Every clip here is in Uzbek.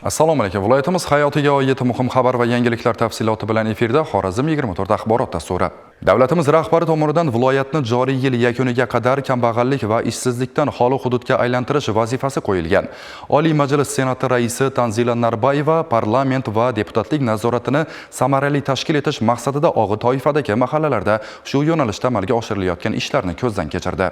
Assalomu alaykum. Viloyatimiz hayotiga oid muhim xabar va yangiliklar tafsiloti bilan efirda Xorazm 24 axborot dasturi. Davlatimiz rahbari tomonidan viloyatni joriy yil yakuniga qadar kambag'allik va ishsizlikdan xoli hududga aylantirish vazifasi qo'yilgan. Oliy Majlis Senati raisi Tanzila Narbayeva parlament va deputatlik nazoratini samarali tashkil etish maqsadida og'ir toifadagi mahallalarda shu yo'nalishda amalga oshirilayotgan ishlarni ko'zdan kechirdi.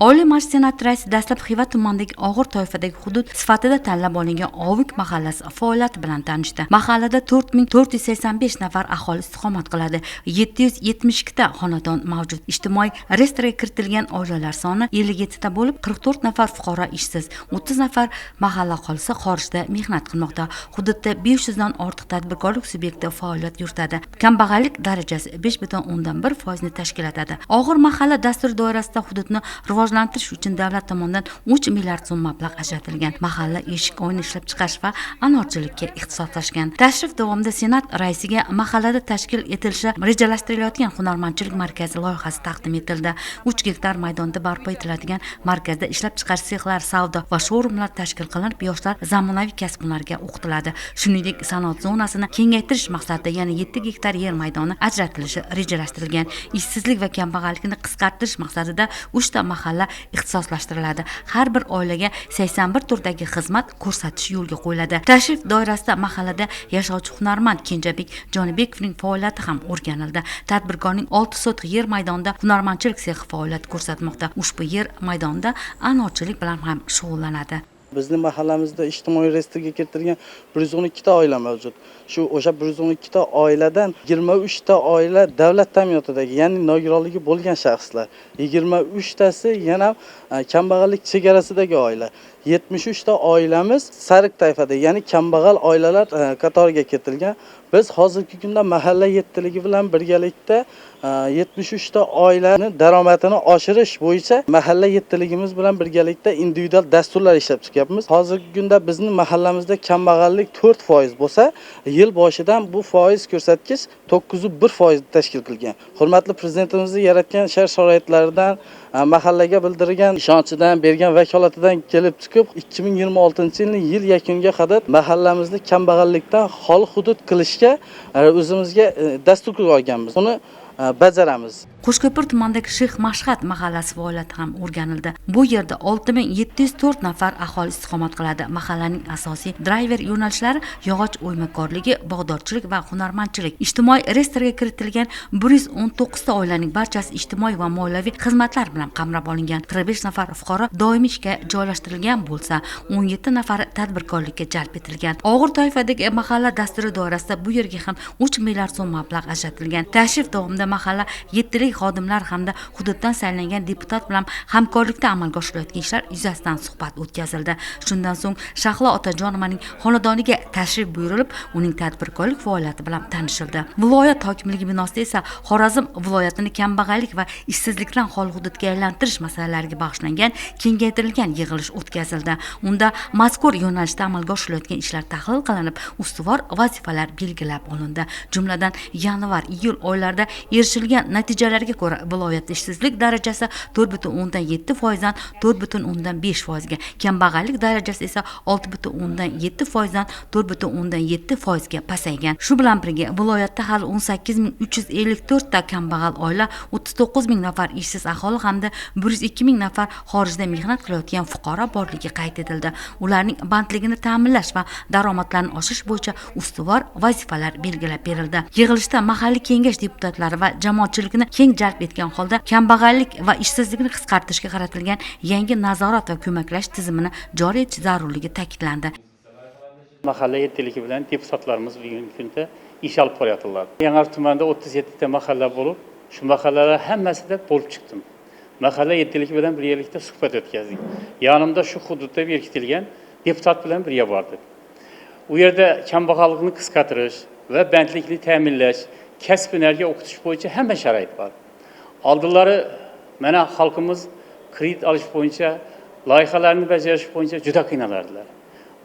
Oliy Majlis Senati raisi dastlab Xiva tumanidagi og'ir toifadagi hudud sifatida tanlab olingan Ovik mahallasi faoliyati bilan tanishdi. Mahallada 4485 nafar aholi istiqomat qiladi. 772 ta xonadon mavjud. Ijtimoiy reyestrga kiritilgan oilalar soni 57 ta bo'lib, 44 nafar fuqaro ishsiz, 30 nafar mahalla aholisi xorijda mehnat qilmoqda. Hududda 500 dan ortiq tadbirkorlik subyekti faoliyat yuritadi. Kambag'allik darajasi 5.1% ni tashkil etadi. Og'ir mahalla dasturi doirasida hududni rivojlantirish uchun davlat tomonidan 3 milliard so'm mablag' ajratilgan. Mahalla eshik oyna ishlab chiqarish va anorchilikka ixtisoslashgan. Tashrif davomida Senat raisiga mahallada tashkil etilishi rejalashtirilayotgan hunarmandchilik markazi loyihasi taqdim etildi. 3 gektar maydonda barpo etiladigan markazda ishlab chiqarish sexlari, savdo va showroomlar tashkil qilinib, yoshlar zamonaviy kasb-hunarga o'qitiladi. Shuningdek, sanoat zonasini kengaytirish maqsadida yana 7 gektar yer maydoni ajratilishi rejalashtirilgan. Ishsizlik va kambag'allikni qisqartirish maqsadida 3 ta mahalla ixtisoslashtiriladi. Har bir oilaga 81 turdagi xizmat ko'rsatish yo'lga qo'yiladi. Tashrif doirasida mahallada yashovchi hunarmand Kenjabek Jonibekovning faoliyati ham o'rganildi. Tadbirkorning 6 sotix yer maydonida hunarmandchilik sexi faoliyat ko'rsatmoqda. Ushbu yer maydonida anorchilik bilan ham shug'ullanadi. Bizning mahallamizda ijtimoiy reyestrga kiritilgan 112 ta oila mavjud. O'sha 112 ta oiladan 23 ta oila davlat ta'minotidagi, ya'ni nogironligi bo'lgan shaxslar. 23 tasi yana kambag'allik chegarasidagi oila. 73 ta oilamiz sariq toifada, ya'ni kambag'al oilalar qatoriga kiritilgan. Biz hozirgi kunda mahalla yettiligi bilan birgalikda 73 ta oilani daromadini oshirish bo'yicha mahalla yettiligimiz bilan birgalikda individual dasturlar ishlab chiqyapmiz. Hozirgi kunda bizning mahallamizda kambag'allik 4% bo'lsa, yil boshidan bu foiz ko'rsatkich 9.1% tashkil qilgan. Hurmatli prezidentimizning yaratgan shart-sharoitlaridan, mahallaga bildirgan ishonchidan, bergan vakolatidan kelib chiqib 2026-yilning yil yakuniga qadar mahallamizni kambag'allikdan xoli hudud qilishga o'zimizga dastur qo'yganmiz. Uni bajaramiz. Qo'shko'pir tumanidagi Shayx Mashhad mahallasi faoliyati ham o'rganildi. Bu yerda 6704 nafar aholi istiqomat qiladi. Mahallaning asosiy driver yo'nalishlari yog'och o'ymakorligi, bog'dorchilik va hunarmandchilik. Ijtimoiy reyestrga kiritilgan 119 ta oilaning barchasi ijtimoiy va moliyaviy xizmatlar bilan qamrab olingan. 45 nafar fuqaro doimiy ishga joylashtirilgan bo'lsa, 17 nafari tadbirkorlikka jalb etilgan. Og'ir toifadagi mahalla dasturi doirasida bu yerga ham 3 milliard so'm mablag' ajratilgan. Tashrif davomida mahalla yettili xodimlar hamda hududdan saylangan deputat bilan hamkorlikda amalga oshirilayotgan ishlar yuzasidan suhbat o'tkazildi. Shundan so'ng Shahlo Otajonovaning xonadoniga tashrif buyurilib, uning tadbirkorlik faoliyati bilan tanishildi. Viloyat hokimligi binosida esa Xorazm viloyatini kambag'allik va ishsizlikdan xoli hududga aylantirish masalalariga bag'ishlangan kengaytirilgan yig'ilish o'tkazildi. Unda mazkur yo'nalishda amalga oshirilayotgan ishlar tahlil qilinib, ustuvor vazifalar belgilab olindi. Jumladan, yanvar-iyul oylarida erishilgan natijalarga ko'ra viloyat ishsizlik darajasi 4.7% dan 4.5% ga, kambag'allik darajasi esa 6.7% dan 4.7% ga pasaygan. Shu bilan birga viloyatda hali 18354 ta kambag'al oila, 39000 nafar ishsiz aholi hamda 102000 nafar xorijda mehnat qilayotgan fuqaro borligi qayd etildi. Ularning bandligini ta'minlash va daromadlarini oshirish bo'yicha ustuvor vazifalar belgilab berildi. Yig'ilishda mahalliy kengash deputatlari va jamoatchilikni keng jalb etgan holda kambag'allik va ishsizlikni qisqartirishga qaratilgan yangi nazorat va ko'maklash tizimini joriy etish zarurligi ta'kidlandi. Mahalla yettiligi bilan deputatlarimiz bugungi kunda ish olib boryaptilar. Yanvar tumanida 37 ta mahalla bo'lib, shu mahallalar hammasida bo'lib chiqdim. Mahalla yettiligi bilan birgalikda suhbat o'tkazdik. Yonimda shu hududda berkitilgan deputat bilan birga bordik. U yerda kambag'allikni qisqartirish va bandlikni ta'minlash, kasb-hunarga o'qitish bo'yicha hamma sharoit bor. Oldinlari mana xalqimiz kredit olish bo'yicha, loyihalarni bajarish bo'yicha juda qiynalardilar.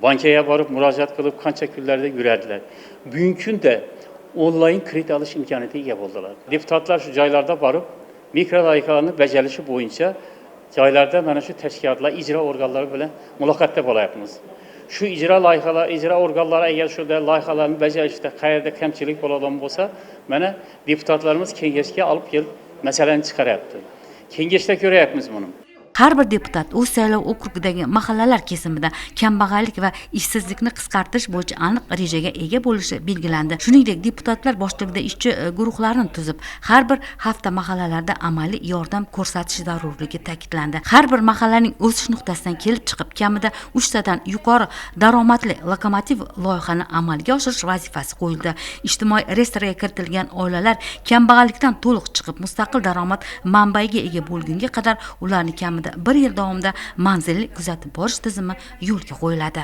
Bankaga borib murojaat qilib qancha kunlarda yurardilar. Bugungi kunda onlayn kredit olish imkoniyatiga ega bo'ldilar. Deputatlar shu joylarda borib mikro loyihalarni bajarishi bo'yicha joylarda mana shu tashkilotlar, ijro organlari bilan muloqotda bo'layapmiz. Shu ijro organlari agar shunda loyihalarni bajarishda qayerda kamchilik bo'ladigan bo'lsa, mana deputatlarimiz kengashga olib kelib masalani chiqaryapti. Kengashda ko'ryapmiz buni. Har bir deputat o'z saylov okrugidagi mahallalar kesimida kambag'allik va ishsizlikni qisqartirish bo'yicha aniq rejaga ega bo'lishi belgilandi. Shuningdek, deputatlar boshchiligida ishchi guruhlarni tuzib, har bir hafta mahallalarda amaliy yordam ko'rsatish zarurligi ta'kidlandi. Har bir mahallaning o'sish nuqtasidan kelib chiqib, kamida 3 tadan yuqori daromadli lokomotiv loyihani amalga oshirish vazifasi qo'yildi. Ijtimoiy reyestrga kiritilgan oilalar kambag'allikdan to'liq chiqib, mustaqil daromad manbaiga ega bo'lgunga qadar ularni kamida 1 yil davomida manzilli kuzatib borish tizimi yo'lga qo'yiladi.